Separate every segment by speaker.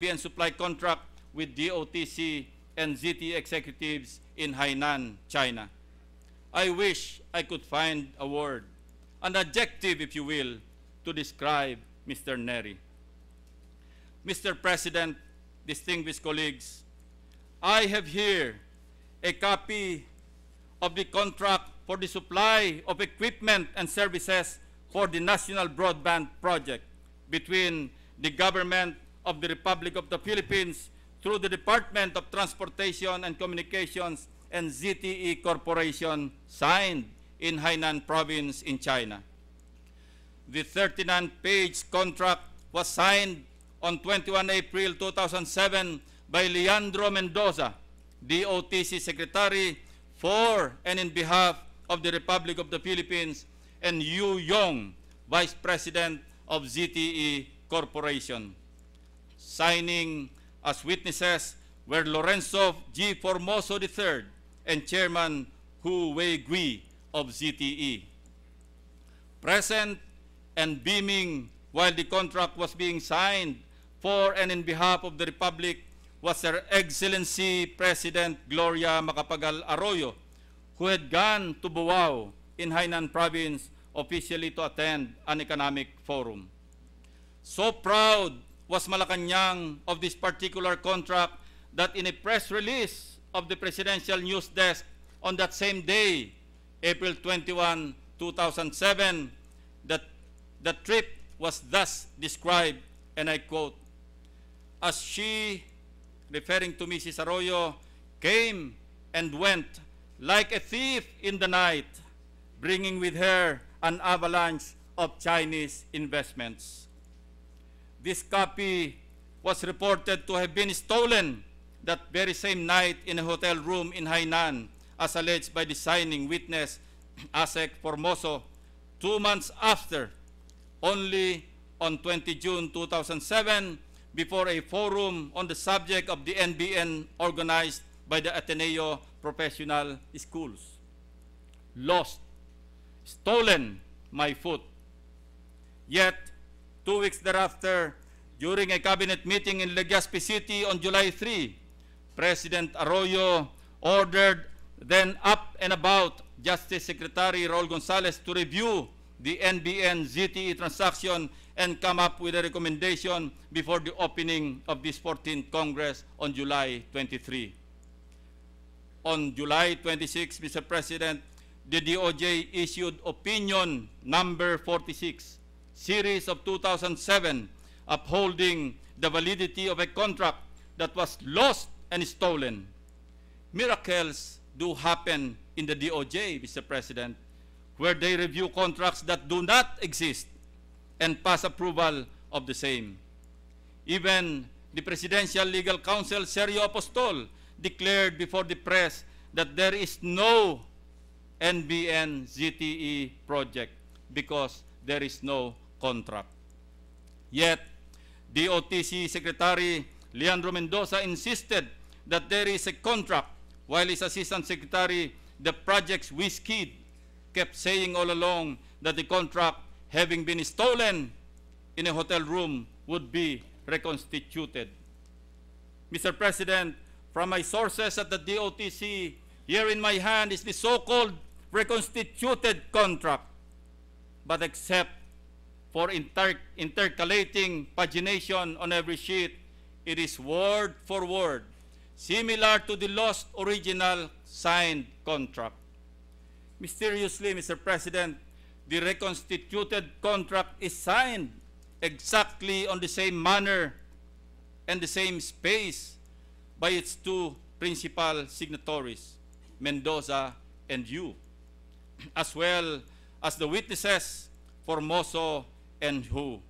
Speaker 1: and supply contract with DOTC and ZTE executives in Hainan, China. I wish I could find a word, an adjective, if you will, to describe Mr. Neri. Mr. President, distinguished colleagues, I have here a copy of the contract for the supply of equipment and services for the National Broadband Project between the government of the Republic of the Philippines through the Department of Transportation and Communications and ZTE Corporation, signed in Hainan Province in China. The 39-page contract was signed on 21 April 2007 by Leandro Mendoza, DOTC Secretary for and in behalf of the Republic of the Philippines, and Yu Yong, Vice President of ZTE Corporation. Signing as witnesses were Lorenzo G. Formoso III and Chairman Hu Wei-Gui of ZTE. Present and beaming while the contract was being signed for and in behalf of the Republic was Her Excellency President Gloria Macapagal Arroyo, who had gone to Buao in Hainan Province officially to attend an economic forum. So proud was Malacanang of this particular contract that in a press release of the Presidential News Desk on that same day, April 21, 2007, the trip was thus described, and I quote, "As she," referring to Mrs. Arroyo, "came and went like a thief in the night, bringing with her an avalanche of Chinese investments." This copy was reported to have been stolen that very same night in a hotel room in Hainan, as alleged by the signing witness, Asek Formoso, 2 months after, only on 20 June 2007, before a forum on the subject of the NBN organized by the Ateneo Professional Schools. Lost, stolen, my foot. Yet, 2 weeks thereafter, during a cabinet meeting in Legazpi City on July 3, President Arroyo ordered then up and about Justice Secretary Raul Gonzalez to review the NBN ZTE transaction and come up with a recommendation before the opening of this 14th Congress on July 23. On July 26, Mr. President, the DOJ issued opinion number 46, series of 2007, upholding the validity of a contract that was lost and stolen. Miracles do happen in the DOJ, Mr. President, where they review contracts that do not exist and pass approval of the same. Even the Presidential Legal Counsel, Sergio Apostol, declared before the press that there is no NBN ZTE project because there is no contract. Yet, DOTC Secretary Leandro Mendoza insisted that there is a contract, while his Assistant Secretary, the project's whiz kid, kept saying all along that the contract, having been stolen in a hotel room, would be reconstituted. Mr. President, from my sources at the DOTC, here in my hand is the so-called reconstituted contract. But except for intercalating pagination on every sheet, it is word for word, similar to the lost original signed contract. Mysteriously, Mr. President, the reconstituted contract is signed exactly on the same manner and the same space by its two principal signatories, Mendoza and Yu, as well as the witnesses, Formoso and Hu.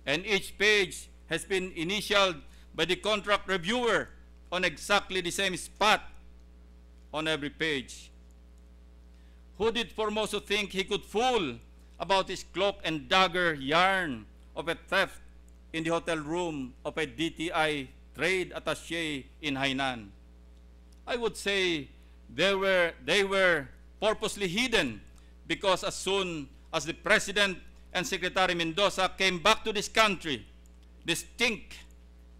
Speaker 1: And each page has been initialed by the contract reviewer on exactly the same spot on every page. Who did Formoso think he could fool about his cloak and dagger yarn of a theft in the hotel room of a DTI trade attaché in Hainan? I would say they were purposely hidden, because as soon as the President and Secretary Mendoza came back to this country, the stink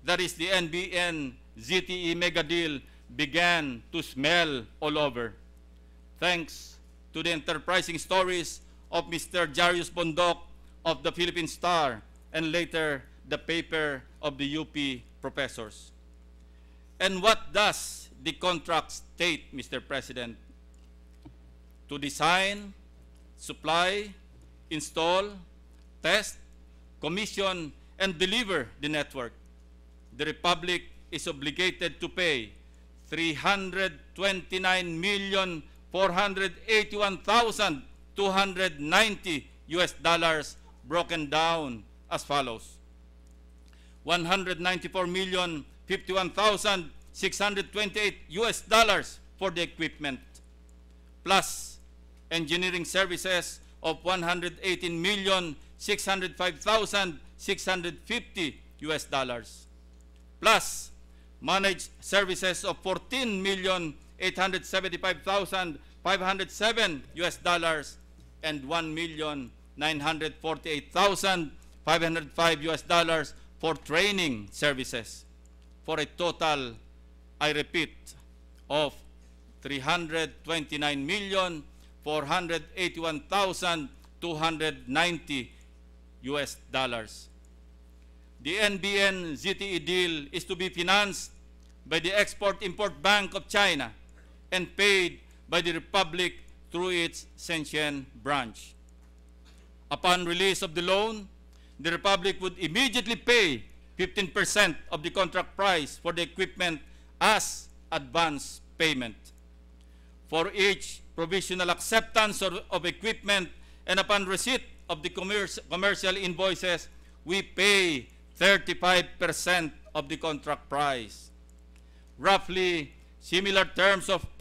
Speaker 1: that is the NBN ZTE mega deal, began to smell all over. Thanks to the enterprising stories of Mr. Jarius Bondok of the Philippine Star and later the paper of the UP professors. And what does the contract state, Mr. President? To design, supply, install, test, commission, and deliver the network, the Republic is obligated to pay $329,481,290 broken down as follows: $194,051,628 for the equipment, plus engineering services of $118,605,650, plus managed services of $14,875,507 and $1,948,505 for training services, for a total, I repeat, of $329,481,290. The NBN ZTE deal is to be financed by the Export-Import Bank of China and paid by the Republic through its Shenzhen branch. Upon release of the loan, the Republic would immediately pay 15% of the contract price for the equipment as advance payment. For each provisional acceptance of equipment and upon receipt of the commercial invoices, we pay 35% of the contract price. Roughly similar terms of payment